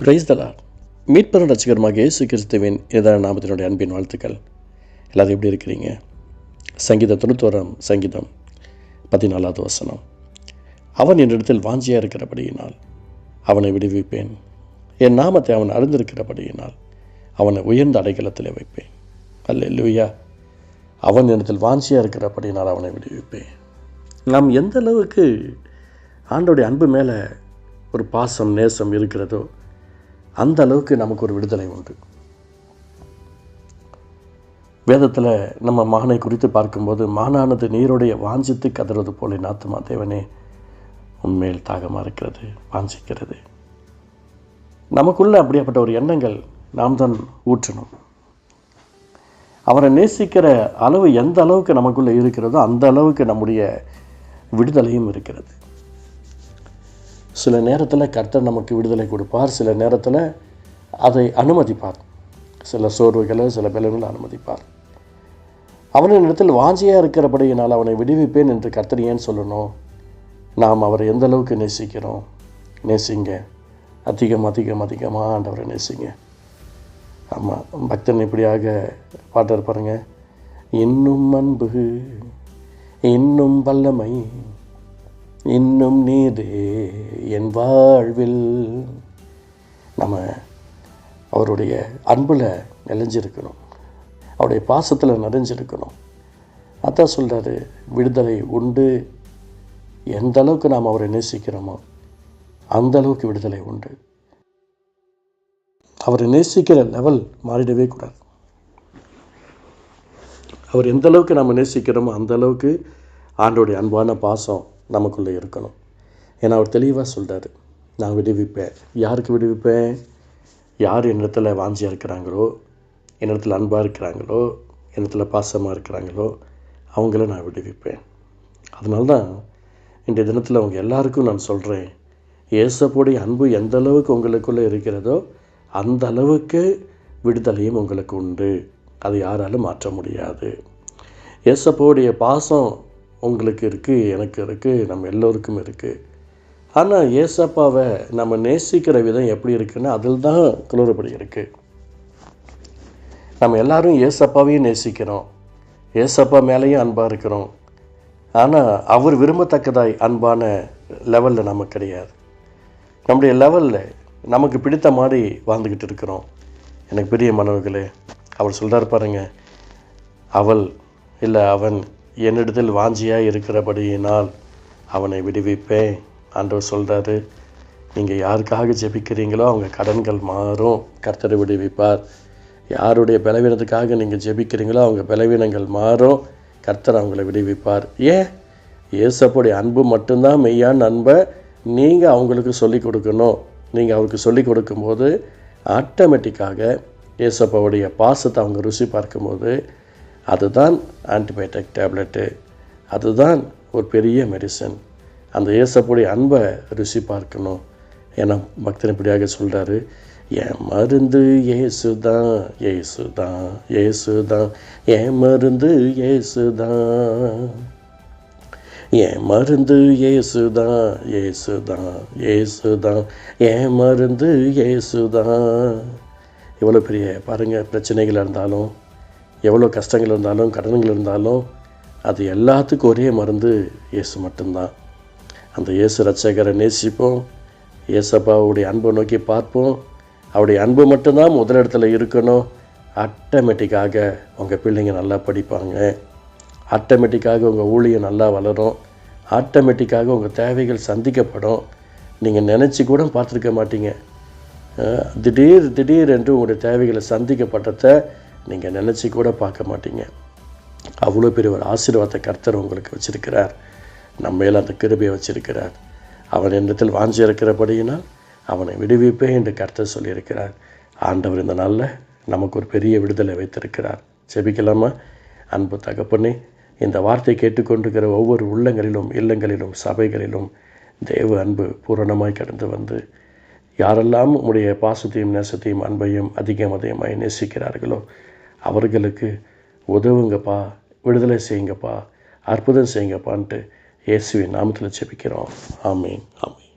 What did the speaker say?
Praise the Lord. மீட்பரும் ரட்சகருமாக இயேசு கிறிஸ்துவின் இனிதான நாமத்தினுடைய அன்பின் வாழ்த்துக்கள். எல்லாரும் எப்படி இருக்கிறீங்க? சங்கீதம் 91 சங்கீதம் 14வது வசனம். அவன் என்னிடத்தில் வாஞ்சியாக இருக்கிறபடியினால் அவனை விடுவிப்பேன். என் நாமத்தை அவன் அறிந்திருக்கிறபடியினால் அவனை உயர்ந்த அடைக்கலத்தில் வைப்பேன். அல்லேலூயா. அவன் என்னிடத்தில் வாஞ்சியாக இருக்கிறபடியினால் அவனை விடுவிப்பேன். நாம் எந்த அளவுக்கு ஆண்டோடைய அன்பு மேலே ஒரு பாசம் நேசம் இருக்கிறதோ அந்த அளவுக்கு நமக்கு ஒரு விடுதலை உண்டு. வேதத்தில் நம்ம மானை குறித்து பார்க்கும்போது, மானானது நீருடைய வாஞ்சித்து கதறது போல என் ஆத்துமா தேவனே உண்மையில் தாகமாக இருக்கிறது, வாஞ்சிக்கிறது. நமக்குள்ள அப்படியாப்பட்ட ஒரு எண்ணங்கள் நாம் தான் ஊற்றணும். அவரை நேசிக்கிற அளவு எந்த அளவுக்கு நமக்குள்ளே இருக்கிறதோ அந்த அளவுக்கு நம்முடைய விடுதலையும் இருக்கிறது. சில நேரத்தில் கர்த்தர் நமக்கு விடுதலை கொடுப்பார், சில நேரத்தில் அதை அனுமதிப்பார். சில சோர்வுகளை, சில பலன்களை அனுமதிப்பார். அவனின் இடத்தில் வாஞ்சியாக இருக்கிறபடியினால் அவனை விடுவிப்பேன் என்று கர்த்தர் ஏன் சொல்லணும்? நாம் அவரை எந்த அளவுக்கு நேசிக்கிறோம்? நேசிங்க, அதிகமாக ஆண்டவரை நேசிங்க. ஆமாம், பக்தன் இப்படியாக பாட்டு பாருங்க. இன்னும் அன்பு, இன்னும் வல்லமை, இன்னும் நீரே என் வாழ்வில். நம்ம அவருடைய அன்பில் நிலைஞ்சிருக்கணும், அவருடைய பாசத்தில் நிறைஞ்சிருக்கணும். அதான் சொல்கிறாரு, விடுதலை உண்டு. எந்த அளவுக்கு நாம் அவரை நேசிக்கிறோமோ அந்த அளவுக்கு விடுதலை உண்டு. அவரை நேசிக்கிற லெவல் மாறிடவே கூடாது. அவர் எந்த அளவுக்கு நாம் நேசிக்கிறோமோ அந்த அளவுக்கு ஆண்டோடைய அன்பான பாசம் நமக்குள்ளே இருக்கணும். ஏன்னா அவர் தெளிவாக சொல்கிறாரு, நான் விடுவிப்பேன். யாருக்கு விடுவிப்பேன்? யார் என்னிடத்தில் வாஞ்சியாக இருக்கிறாங்களோ, என்னிடத்தில் அன்பாக இருக்கிறாங்களோ, என்னிடத்தில் பாசமாக இருக்கிறாங்களோ அவங்கள நான் விடுவிப்பேன். அதனால தான் இன்றைய தினத்தில் அவங்க எல்லாருக்கும் நான் சொல்கிறேன், இயேசுவோடைய அன்பு எந்த அளவுக்கு உங்களுக்குள்ளே இருக்கிறதோ அந்த அளவுக்கு விடுதலையும் உங்களுக்கு உண்டு. அது யாராலும் மாற்ற முடியாது. இயேசுவோடைய பாசம் உங்களுக்கு இருக்குது, எனக்கு இருக்குது, நம்ம எல்லோருக்கும் இருக்குது. ஆனால் ஏசப்பாவை நம்ம நேசிக்கிற விதம் எப்படி இருக்குன்னா அதில் தான் குளறுபடி இருக்குது. நம்ம எல்லாரும் ஏசப்பாவையும் நேசிக்கிறோம், ஏசப்பா மேலேயும் அன்பாக இருக்கிறோம். ஆனால் அவர் விரும்பத்தக்கதாய் அன்பான லெவலில் நம்ம கிடையாது. நம்முடைய லெவலில் நமக்கு பிடித்த மாதிரி வாழ்ந்துக்கிட்டு இருக்கிறோம். எனக்கு பெரிய மனவர்களே, அவர் சொல்கிறார் பாருங்க, அவள் இல்லை அவன் என்னிடத்தில் வாஞ்சியாக இருக்கிறபடியினால் அவனை விடுவிப்பேன். ஆண்டவர் சொல்கிறாரு, நீங்கள் யாருக்காக ஜெபிக்கிறீங்களோ அவங்க கடன்கள் மாறும், கர்த்தரை விடுவிப்பார். யாருடைய பலவீனத்துக்காக நீங்கள் ஜெபிக்கிறீங்களோ அவங்க பலவீனங்கள் மாறும், கர்த்தர் அவங்கள விடுவிப்பார். ஏன்? இயேசுவோடைய அன்பு மட்டும்தான் மெய்யான அன்பை நீங்கள் அவங்களுக்கு சொல்லிக் கொடுக்கணும். நீங்கள் அவருக்கு சொல்லிக் கொடுக்கும்போது ஆட்டோமேட்டிக்காக இயேசுவோடைய பாசத்தை அவங்க ருசி பார்க்கும்போது அதுதான் ஆன்டிபயோட்டிக் டேப்லெட்டு, அதுதான் ஒரு பெரிய மெடிசன். அந்த இயேசுவோடைய அன்பை ருசி பார்க்கணும். ஏன்னா பக்தன் இப்படியாக சொல்கிறாரு, என் மருந்து இயேசு தான், இயேசு தான், இயேசு தான், என் மருந்து இயேசு தான், என் மருந்து இயேசு தான், இயேசு தான், இயேசு தான், என் மருந்து இயேசு தான். எவ்வளோ பெரிய பாருங்கள், பிரச்சனைகள் இருந்தாலும், எவ்வளோ கஷ்டங்கள் இருந்தாலும், கடன்கள் இருந்தாலும், அது எல்லாத்துக்கும் ஒரே மருந்து இயேசு மட்டும்தான். அந்த இயேசு ரட்சகரை நேசிப்போம், இயேசப்பாவுடைய அன்பை நோக்கி பார்ப்போம். அவருடைய அன்பு மட்டும்தான் முதலிடத்தில் இருக்கணும். ஆட்டோமேட்டிக்காக உங்கள் பிள்ளைங்க நல்லா படிப்பாங்க, ஆட்டோமேட்டிக்காக உங்கள் ஊழியம் நல்லா வளரும், ஆட்டோமேட்டிக்காக உங்கள் தேவைகள் சந்திக்கப்படும். நீங்கள் நினச்சி கூட பார்த்துருக்க மாட்டீங்க. திடீர் என்று உங்களுடைய தேவைகளை சந்திக்கப்பட்டதை நீங்கள் நினச்சி கூட பார்க்க மாட்டீங்க. அவ்வளோ பெரிய ஒரு ஆசீர்வாதத்தை கர்த்தர் உங்களுக்கு வச்சிருக்கிறார். நம்ம மேலே அந்த கிருபையை வச்சிருக்கிறார். அவன் என்னிடத்தில் வாஞ்சி இருக்கிறபடியினால் அவனை விடுவிப்பேன் என்று கர்த்தர் சொல்லியிருக்கிறார். ஆண்டவர் இந்த நாளில் நமக்கு ஒரு பெரிய விடுதலை வைத்திருக்கிறார். ஜெபிக்கலாமா? அன்பு தகப்பனே, இந்த வார்த்தை கேட்டுக்கொண்டிருக்கிற ஒவ்வொரு உள்ளங்களிலும், இல்லங்களிலும், சபைகளிலும் தேவ அன்பு பூரணமாய் கடந்து வந்து யாரெல்லாம் உம்முடைய பாசத்தையும் நேசத்தையும் அன்பையும் அதிகமாய் நேசிக்கிறார்களோ அவர்களுக்கு உதவுங்கப்பா, விடுதலை செய்யுங்கப்பா, அற்புதம் செய்யுங்கப்பான்ட்டு இயேசுவின் நாமத்தில் ஜெபிக்கிறோம். ஆமீன், ஆமீன்.